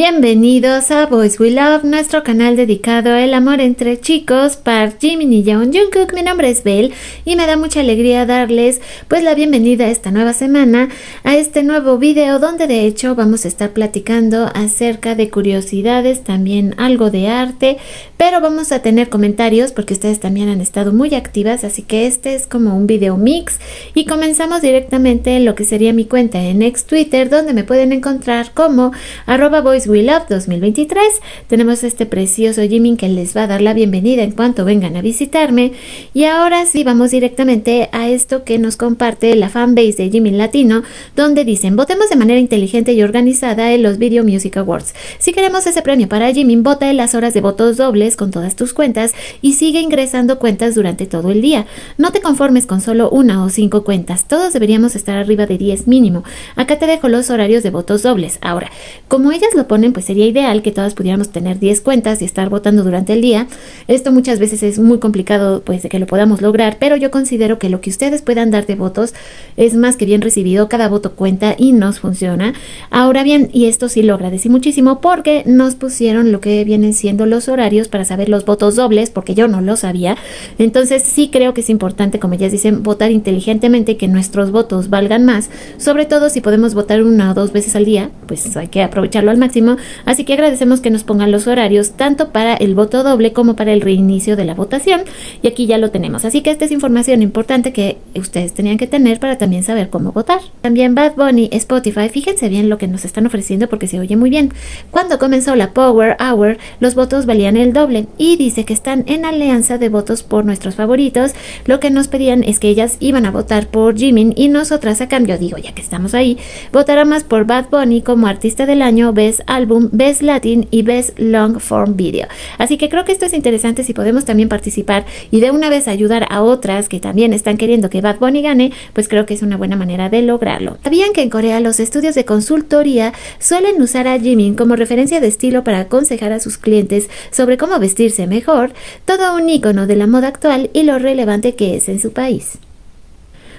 Bienvenidos a Boys We Love, nuestro canal dedicado al amor entre chicos, Park Jimin y Yeon Jungkook. Mi nombre es Belle y me da mucha alegría darles pues la bienvenida a esta nueva semana, a este nuevo video donde de hecho vamos a estar platicando acerca de curiosidades, también algo de arte, pero vamos a tener comentarios porque ustedes también han estado muy activas, así que este es como un video mix y comenzamos directamente en lo que sería mi cuenta en ex Twitter, donde me pueden encontrar como @BoysWeLove 2023. Tenemos este precioso Jimin que les va a dar la bienvenida en cuanto vengan a visitarme. Y ahora sí vamos directamente a esto que nos comparte la fanbase de Jimin Latino, donde dicen: votemos de manera inteligente y organizada en los Video Music Awards. Si queremos ese premio para Jimin, vota en las horas de votos dobles con todas tus cuentas y sigue ingresando cuentas durante todo el día. No te conformes con solo 1 o 5 cuentas, todos deberíamos estar arriba de 10 mínimo. Acá te dejo los horarios de votos dobles. Ahora, como ellas lo ponen, pues sería ideal que todas pudiéramos tener 10 cuentas y estar votando durante el día. Esto muchas veces es muy complicado pues de que lo podamos lograr, pero yo considero que lo que ustedes puedan dar de votos es más que bien recibido. Cada voto cuenta y nos funciona. Ahora bien, y esto sí lo agradecí muchísimo porque nos pusieron lo que vienen siendo los horarios para saber los votos dobles, porque yo no lo sabía. Entonces sí creo que es importante, como ellas dicen, votar inteligentemente, que nuestros votos valgan más, sobre todo si podemos votar 1 o 2 veces al día, pues hay que aprovecharlo al máximo. Así que agradecemos que nos pongan los horarios tanto para el voto doble como para el reinicio de la votación, y aquí ya lo tenemos. Así que esta es información importante que ustedes tenían que tener para también saber cómo votar. También Bad Bunny, Spotify, fíjense bien lo que nos están ofreciendo porque se oye muy bien. Cuando comenzó la Power Hour, los votos valían el doble, y dice que están en alianza de votos por nuestros favoritos. Lo que nos pedían es que ellas iban a votar por Jimin y nosotras a cambio, digo, ya que estamos ahí, votaremos por Bad Bunny como artista del año, Best Album, Best Latin y Best Long Form Video. Así que creo que esto es interesante si podemos también participar y de una vez ayudar a otras que también están queriendo que Bad Bunny gane, pues creo que es una buena manera de lograrlo. ¿Sabían que en Corea los estudios de consultoría suelen usar a Jimin como referencia de estilo para aconsejar a sus clientes sobre cómo vestirse mejor? Todo un ícono de la moda actual y lo relevante que es en su país.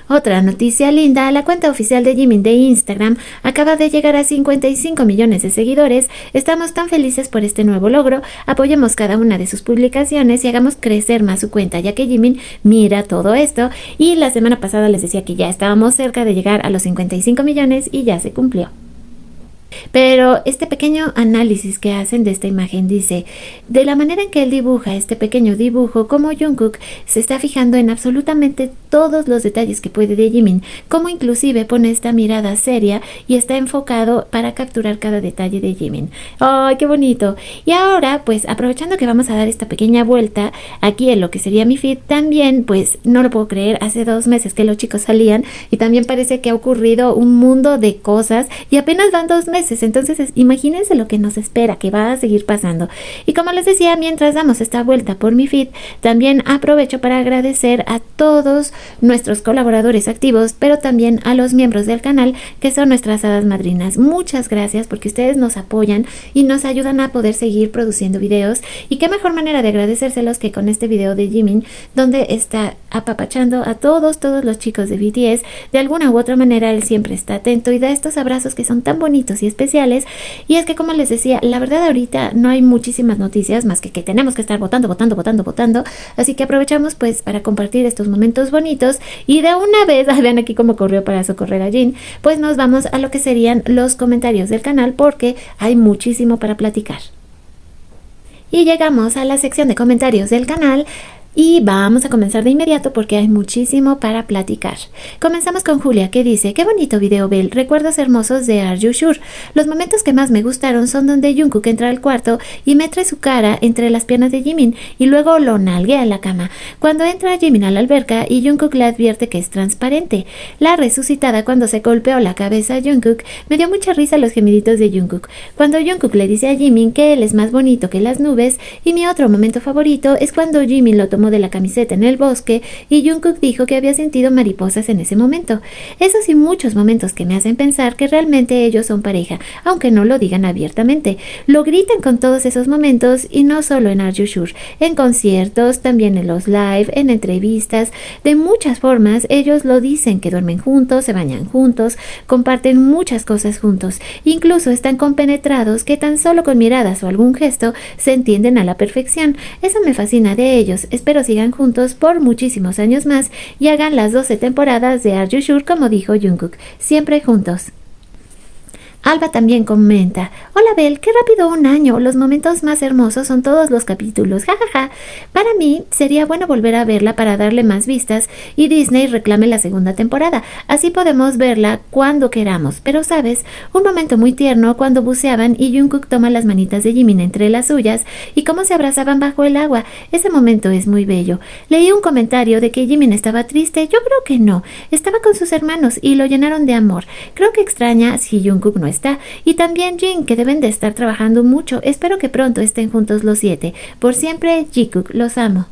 Otra noticia linda: la cuenta oficial de Jimin de Instagram acaba de llegar a 55 millones de seguidores. Estamos tan felices por este nuevo logro. Apoyemos cada una de sus publicaciones y hagamos crecer más su cuenta, ya que Jimin mira todo esto. Y la semana pasada les decía que ya estábamos cerca de llegar a los 55 millones y ya se cumplió. Pero este pequeño análisis que hacen de esta imagen dice: de la manera en que él dibuja este pequeño dibujo, como Jungkook se está fijando en absolutamente todos los detalles que puede de Jimin, como inclusive pone esta mirada seria y está enfocado para capturar cada detalle de Jimin. ¡Ay, qué bonito! Y ahora, pues aprovechando que vamos a dar esta pequeña vuelta aquí en lo que sería mi feed, también pues no lo puedo creer, hace 2 meses que los chicos salían y también parece que ha ocurrido un mundo de cosas y apenas van 2 meses. Entonces imagínense lo que nos espera, que va a seguir pasando. Y como les decía, mientras damos esta vuelta por mi feed, también aprovecho para agradecer a todos nuestros colaboradores activos, pero también a los miembros del canal que son nuestras hadas madrinas. Muchas gracias porque ustedes nos apoyan y nos ayudan a poder seguir produciendo videos, y qué mejor manera de agradecérselos que con este video de Jimin, donde está apapachando a todos los chicos de BTS. De alguna u otra manera él siempre está atento y da estos abrazos que son tan bonitos y especiales. Y es que, como les decía, la verdad ahorita no hay muchísimas noticias más que tenemos que estar votando, así que aprovechamos pues para compartir estos momentos bonitos, y de una vez, vean aquí cómo corrió para socorrer a Jin, pues nos vamos a lo que serían los comentarios del canal porque hay muchísimo para platicar. Y llegamos a la sección de comentarios del canal. Y vamos a comenzar de inmediato porque hay muchísimo para platicar. Comenzamos con Julia, que dice: qué bonito video, Belle, recuerdos hermosos de Are You Sure. Los momentos que más me gustaron son donde Jungkook entra al cuarto y mete su cara entre las piernas de Jimin y luego lo nalguea en la cama. Cuando entra Jimin a la alberca y Jungkook le advierte que es transparente. La resucitada cuando se golpeó la cabeza a Jungkook. Me dio mucha risa los gemiditos de Jungkook cuando Jungkook le dice a Jimin que él es más bonito que las nubes. Y mi otro momento favorito es cuando Jimin lo tomó extremo de la camiseta en el bosque y Jungkook dijo que había sentido mariposas en ese momento. Esos y muchos momentos que me hacen pensar que realmente ellos son pareja, aunque no lo digan abiertamente. Lo gritan con todos esos momentos y no solo en Are You Sure, en conciertos, también en los live, en entrevistas, de muchas formas ellos lo dicen, que duermen juntos, se bañan juntos, comparten muchas cosas juntos, incluso están compenetrados que tan solo con miradas o algún gesto se entienden a la perfección. Eso me fascina de ellos. Espero sigan juntos por muchísimos años más y hagan las 12 temporadas de Are You Sure como dijo Jungkook, siempre juntos. Alba también comenta: hola Bel, qué rápido un año, los momentos más hermosos son todos los capítulos, jajaja. Para mí sería bueno volver a verla para darle más vistas y Disney reclame la segunda temporada, así podemos verla cuando queramos. Pero sabes, un momento muy tierno cuando buceaban y Jungkook toma las manitas de Jimin entre las suyas y cómo se abrazaban bajo el agua, ese momento es muy bello. Leí un comentario de que Jimin estaba triste, yo creo que no, estaba con sus hermanos y lo llenaron de amor. Creo que extraña si Jungkook no está, y también Jin, que deben de estar trabajando mucho. Espero que pronto estén juntos los 7. Por siempre, Jikook, los amo.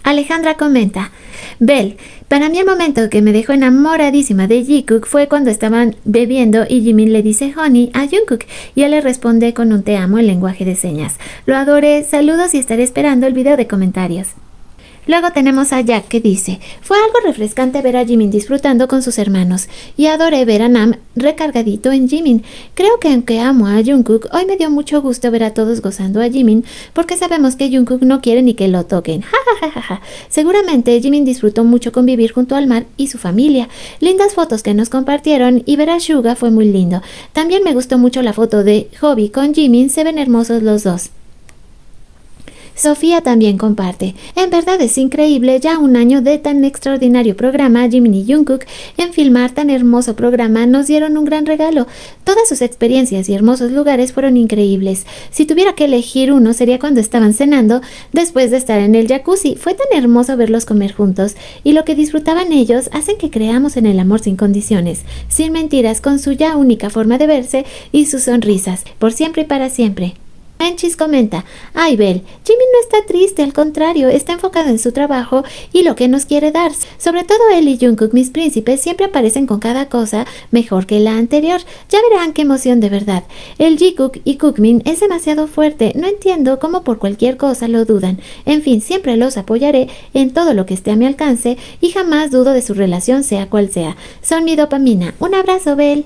Alejandra comenta: Bel, para mí el momento que me dejó enamoradísima de Jikook fue cuando estaban bebiendo y Jimin le dice honey a Jungkook y él le responde con un te amo en lenguaje de señas. Lo adoré, saludos y estaré esperando el video de comentarios. Luego tenemos a Jack que dice: fue algo refrescante ver a Jimin disfrutando con sus hermanos y adoré ver a Nam recargadito en Jimin. Creo que aunque amo a Jungkook, hoy me dio mucho gusto ver a todos gozando a Jimin porque sabemos que Jungkook no quiere ni que lo toquen. Ja. Seguramente Jimin disfrutó mucho convivir junto al mar y su familia. Lindas fotos que nos compartieron y ver a Suga fue muy lindo. También me gustó mucho la foto de Hobby con Jimin, se ven hermosos los dos. Sofía también comparte: en verdad es increíble ya un año de tan extraordinario programa. Jimin y Jungkook en filmar tan hermoso programa nos dieron un gran regalo. Todas sus experiencias y hermosos lugares fueron increíbles. Si tuviera que elegir uno sería cuando estaban cenando después de estar en el jacuzzi. Fue tan hermoso verlos comer juntos y lo que disfrutaban ellos hacen que creamos en el amor sin condiciones, sin mentiras, con su ya única forma de verse y sus sonrisas, por siempre y para siempre. Menchis comenta: ay Bel, Jimin no está triste, al contrario, está enfocado en su trabajo y lo que nos quiere dar. Sobre todo él y Jungkook, mis príncipes, siempre aparecen con cada cosa mejor que la anterior. Ya verán qué emoción de verdad. El Jikook y Kookmin es demasiado fuerte, no entiendo cómo por cualquier cosa lo dudan. En fin, siempre los apoyaré en todo lo que esté a mi alcance y jamás dudo de su relación sea cual sea. Son mi dopamina. Un abrazo Bel.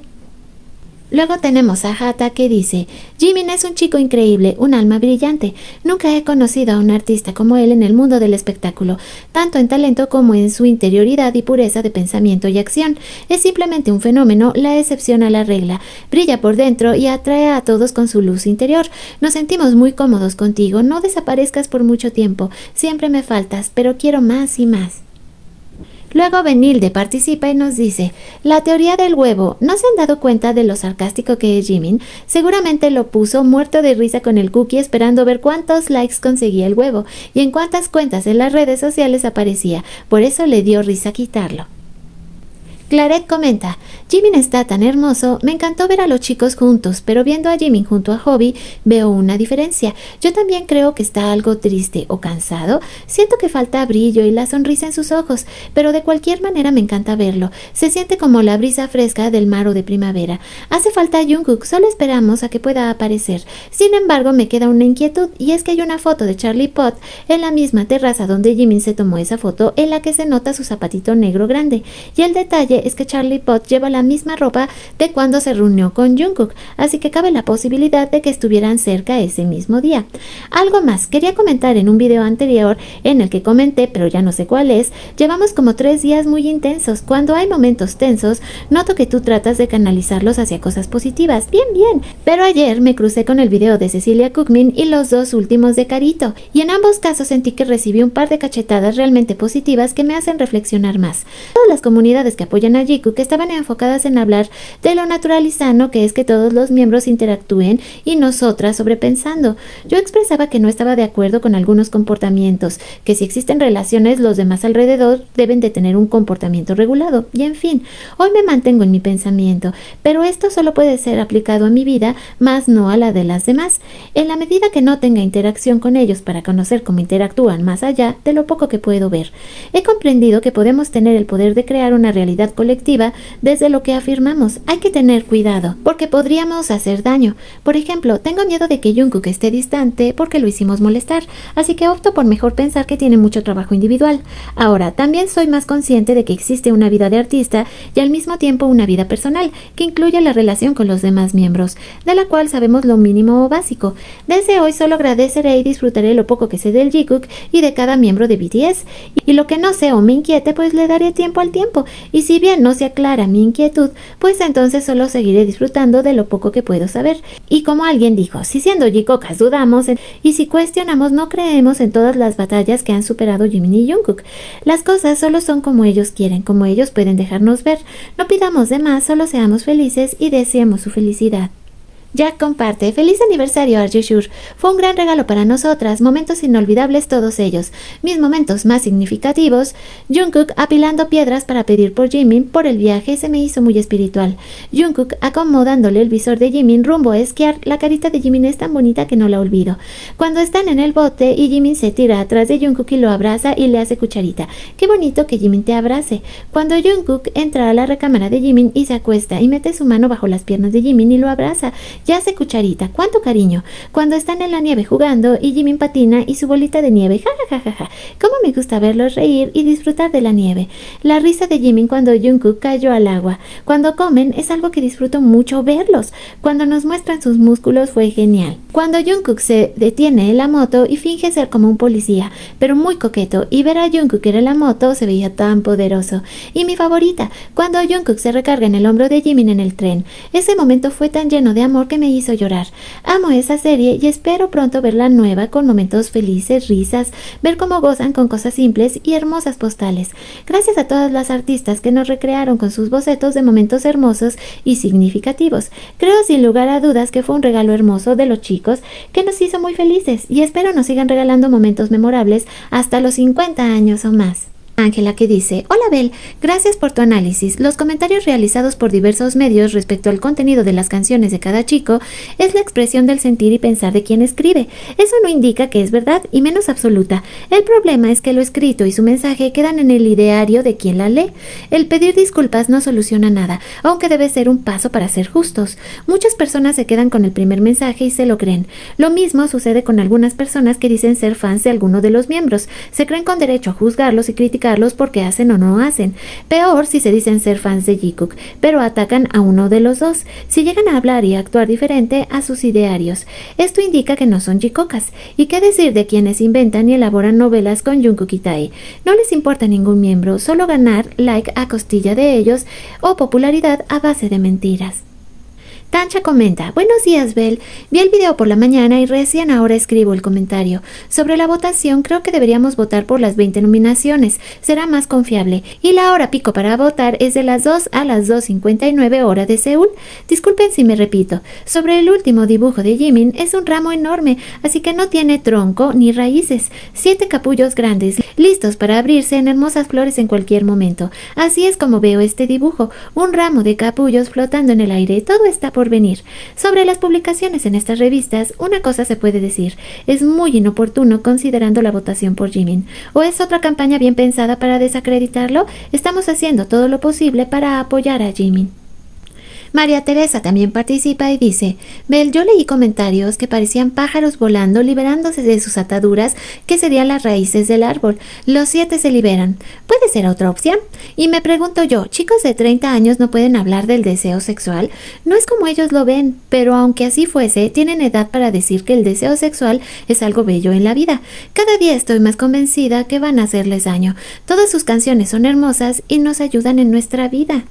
Luego tenemos a Hata que dice: Jimin es un chico increíble, un alma brillante. Nunca he conocido a un artista como él en el mundo del espectáculo, tanto en talento como en su interioridad y pureza de pensamiento y acción. Es simplemente un fenómeno, la excepción a la regla. Brilla por dentro y atrae a todos con su luz interior. Nos sentimos muy cómodos contigo, no desaparezcas por mucho tiempo. Siempre me faltas, pero quiero más y más. Luego Benilde participa y nos dice: la teoría del huevo, ¿no se han dado cuenta de lo sarcástico que es Jimin? Seguramente lo puso muerto de risa con el cookie esperando ver cuántos likes conseguía el huevo y en cuántas cuentas en las redes sociales aparecía, por eso le dio risa quitarlo. Claret comenta: Jimin está tan hermoso, me encantó ver a los chicos juntos, pero viendo a Jimin junto a Hobby veo una diferencia. Yo también creo que está algo triste o cansado, siento que falta brillo y la sonrisa en sus ojos, pero de cualquier manera me encanta verlo. Se siente como la brisa fresca del mar o de primavera. Hace falta Jungkook, solo esperamos a que pueda aparecer. Sin embargo, me queda una inquietud y es que hay una foto de Charlie Puth en la misma terraza donde Jimin se tomó esa foto en la que se nota su zapatito negro grande. Y el detalle es que Charlie Puth lleva la misma ropa de cuando se reunió con Jungkook, así que cabe la posibilidad de que estuvieran cerca ese mismo día. Algo más, quería comentar en un video anterior en el que comenté, pero ya no sé cuál es, llevamos como 3 días muy intensos. Cuando hay momentos tensos, noto que tú tratas de canalizarlos hacia cosas positivas. Bien, pero ayer me crucé con el video de Cecilia Cookmin y los 2 últimos de Carito, y en ambos casos sentí que recibí un par de cachetadas realmente positivas que me hacen reflexionar más. Todas las comunidades que apoyan escribían a Jikook estaban enfocadas en hablar de lo natural y sano que es que todos los miembros interactúen y nosotras sobrepensando. Yo expresaba que no estaba de acuerdo con algunos comportamientos, que si existen relaciones los demás alrededor deben de tener un comportamiento regulado, y en fin, hoy me mantengo en mi pensamiento, pero esto solo puede ser aplicado a mi vida, más no a la de las demás. En la medida que no tenga interacción con ellos para conocer cómo interactúan más allá de lo poco que puedo ver, he comprendido que podemos tener el poder de crear una realidad colectiva desde lo que afirmamos. Hay que tener cuidado, porque podríamos hacer daño. Por ejemplo, tengo miedo de que Jungkook esté distante porque lo hicimos molestar, así que opto por mejor pensar que tiene mucho trabajo individual. Ahora, también soy más consciente de que existe una vida de artista y al mismo tiempo una vida personal, que incluye la relación con los demás miembros, de la cual sabemos lo mínimo o básico. Desde hoy solo agradeceré y disfrutaré lo poco que sé del Jikook y de cada miembro de BTS, y lo que no sé o me inquiete, pues le daré tiempo al tiempo, y si bien no se aclara mi inquietud, pues entonces solo seguiré disfrutando de lo poco que puedo saber. Y como alguien dijo, si siendo Jikookas dudamos y si cuestionamos, no creemos en todas las batallas que han superado Jimin y Jungkook. Las cosas solo son como ellos quieren, como ellos pueden dejarnos ver. No pidamos de más, solo seamos felices y deseemos su felicidad. Jack comparte: feliz aniversario, Are You Sure. Fue un gran regalo para nosotras, momentos inolvidables todos ellos. Mis momentos más significativos: Jungkook apilando piedras para pedir por Jimin por el viaje, se me hizo muy espiritual. Jungkook acomodándole el visor de Jimin rumbo a esquiar, la carita de Jimin es tan bonita que no la olvido. Cuando están en el bote y Jimin se tira atrás de Jungkook y lo abraza y le hace cucharita. Qué bonito que Jimin te abrace. Cuando Jungkook entra a la recámara de Jimin y se acuesta y mete su mano bajo las piernas de Jimin y lo abraza. Ya hace cucharita, cuánto cariño. Cuando están en la nieve jugando y Jimin patina y su bolita de nieve, jajajaja. Cómo me gusta verlos reír y disfrutar de la nieve. La risa de Jimin cuando Jungkook cayó al agua. Cuando comen es algo que disfruto mucho verlos. Cuando nos muestran sus músculos fue genial. Cuando Jungkook se detiene en la moto y finge ser como un policía, pero muy coqueto, y ver a Jungkook en la moto se veía tan poderoso. Y mi favorita, cuando Jungkook se recarga en el hombro de Jimin en el tren. Ese momento fue tan lleno de amor que me hizo llorar. Amo esa serie y espero pronto ver la nueva con momentos felices, risas, ver cómo gozan con cosas simples y hermosas postales. Gracias a todas las artistas que nos recrearon con sus bocetos de momentos hermosos y significativos. Creo sin lugar a dudas que fue un regalo hermoso de los chicos que nos hizo muy felices y espero nos sigan regalando momentos memorables hasta los 50 años o más. Ángela, que dice: hola Bel, gracias por tu análisis. Los comentarios realizados por diversos medios respecto al contenido de las canciones de cada chico es la expresión del sentir y pensar de quien escribe. Eso no indica que es verdad y menos absoluta. El problema es que lo escrito y su mensaje quedan en el ideario de quien la lee. El pedir disculpas no soluciona nada, aunque debe ser un paso para ser justos. Muchas personas se quedan con el primer mensaje y se lo creen. Lo mismo sucede con algunas personas que dicen ser fans de alguno de los miembros. Se creen con derecho a juzgarlos y criticarlos porque hacen o no hacen. Peor si se dicen ser fans de Jikook, pero atacan a uno de los dos, si llegan a hablar y actuar diferente a sus idearios. Esto indica que no son Jikookas. ¿Y qué decir de quienes inventan y elaboran novelas con Jungkook y Tae? No les importa ningún miembro, solo ganar like a costilla de ellos o popularidad a base de mentiras. Tancha comenta: buenos días Bel, vi el video por la mañana y recién ahora escribo el comentario. Sobre la votación, creo que deberíamos votar por las 20 nominaciones, será más confiable. Y la hora pico para votar es de las 2 a las 2:59 hora de Seúl. Disculpen si me repito. Sobre el último dibujo de Jimin, es un ramo enorme, así que no tiene tronco ni raíces. 7 capullos grandes, listos para abrirse en hermosas flores en cualquier momento. Así es como veo este dibujo, un ramo de capullos flotando en el aire. Todo está por venir. Sobre las publicaciones en estas revistas, una cosa se puede decir: es muy inoportuno considerando la votación por Jimin. ¿O es otra campaña bien pensada para desacreditarlo? Estamos haciendo todo lo posible para apoyar a Jimin. María Teresa también participa y dice: Bel, yo leí comentarios que parecían pájaros volando, liberándose de sus ataduras, que serían las raíces del árbol. Los 7 se liberan. ¿Puede ser otra opción? Y me pregunto yo, ¿chicos de 30 años no pueden hablar del deseo sexual? No es como ellos lo ven, pero aunque así fuese, tienen edad para decir que el deseo sexual es algo bello en la vida. Cada día estoy más convencida que van a hacerles daño. Todas sus canciones son hermosas y nos ayudan en nuestra vida.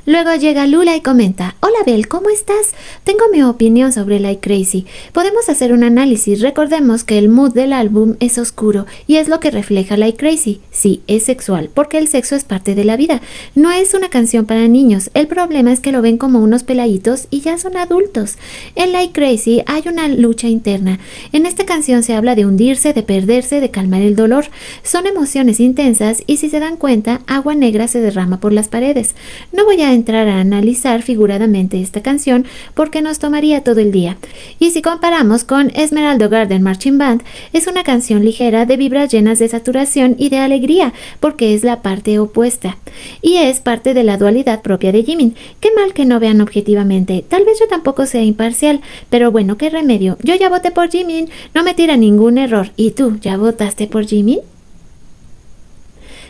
Luego llega Lula y comenta: hola Bel, ¿cómo estás? Tengo mi opinión sobre Like Crazy. Podemos hacer un análisis. Recordemos que el mood del álbum es oscuro y es lo que refleja Like Crazy. Sí, es sexual, porque el sexo es parte de la vida. No es una canción para niños. El problema es que lo ven como unos peladitos y ya son adultos. En Like Crazy hay una lucha interna. En esta canción se habla de hundirse, de perderse, de calmar el dolor. Son emociones intensas y, si se dan cuenta, agua negra se derrama por las paredes. No voy a entrar a analizar figuradamente esta canción porque nos tomaría todo el día. Y si comparamos con Esmeralda Garden Marching Band, es una canción ligera de vibras llenas de saturación y de alegría, porque es la parte opuesta. Y es parte de la dualidad propia de Jimin. Qué mal que no vean objetivamente. Tal vez yo tampoco sea imparcial, pero bueno, qué remedio. Yo ya voté por Jimin, no me tira ningún error. ¿Y tú, ya votaste por Jimin?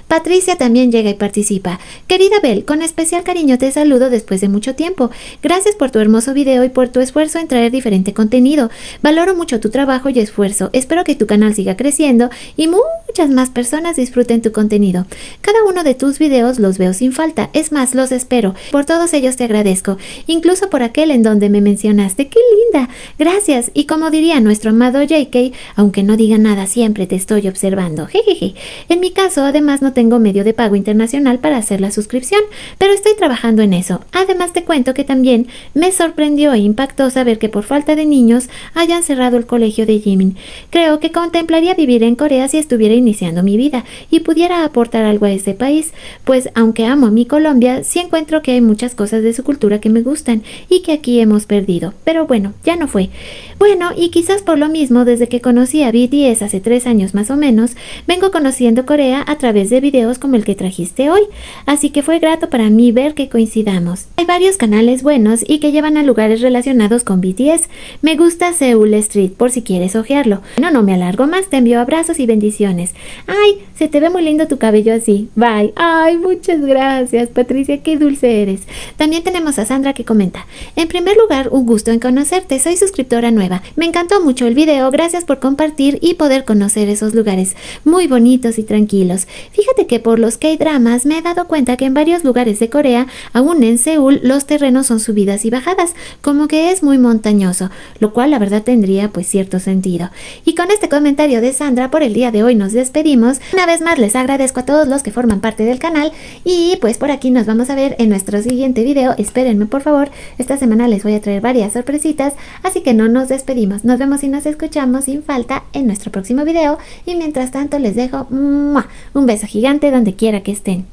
Patricia también llega y participa. Querida Bel, con especial cariño te saludo después de mucho tiempo. Gracias por tu hermoso video y por tu esfuerzo en traer diferente contenido. Valoro mucho tu trabajo y esfuerzo. Espero que tu canal siga creciendo y muchas más personas disfruten tu contenido. Cada uno de tus videos los veo sin falta. Es más, los espero. Por todos ellos te agradezco. Incluso por aquel en donde me mencionaste. ¡Qué linda! Gracias. Y como diría nuestro amado JK, aunque no diga nada, siempre te estoy observando. Jejeje. En mi caso, además, no tengo medio de pago internacional para hacer la suscripción, pero estoy trabajando en eso. Además te cuento que también me sorprendió e impactó saber que por falta de niños hayan cerrado el colegio de Jimin. Creo que contemplaría vivir en Corea si estuviera iniciando mi vida y pudiera aportar algo a ese país, pues aunque amo a mi Colombia, sí encuentro que hay muchas cosas de su cultura que me gustan y que aquí hemos perdido. Pero bueno, ya no fue. Bueno, y quizás por lo mismo, desde que conocí a BTS hace 3 años más o menos, vengo conociendo Corea a través de videos como el que trajiste hoy, así que fue grato para mí ver que coincidamos. Hay varios canales buenos y que llevan a lugares relacionados con BTS. Me gusta Seoul Street, por si quieres ojearlo. No me alargo más, te envío abrazos y bendiciones. Ay, se te ve muy lindo tu cabello así. Bye. Ay, muchas gracias, Patricia, qué dulce eres. También tenemos a Sandra que comenta: en primer lugar, un gusto en conocerte, soy suscriptora nueva. Me encantó mucho el video, gracias por compartir y poder conocer esos lugares muy bonitos y tranquilos. Fíjate que por los K-dramas me he dado cuenta que en varios lugares de Corea, aún en Seúl, los terrenos son subidas y bajadas, como que es muy montañoso, lo cual la verdad tendría pues cierto sentido. Y con este comentario de Sandra, por el día de hoy nos despedimos. Una vez más les agradezco a todos los que forman parte del canal y pues por aquí nos vamos a ver en nuestro siguiente video. Espérenme por favor, esta semana les voy a traer varias sorpresitas, así que no nos despedimos. Nos vemos y nos escuchamos sin falta en nuestro próximo video y mientras tanto les dejo un beso gigante donde quiera que estén.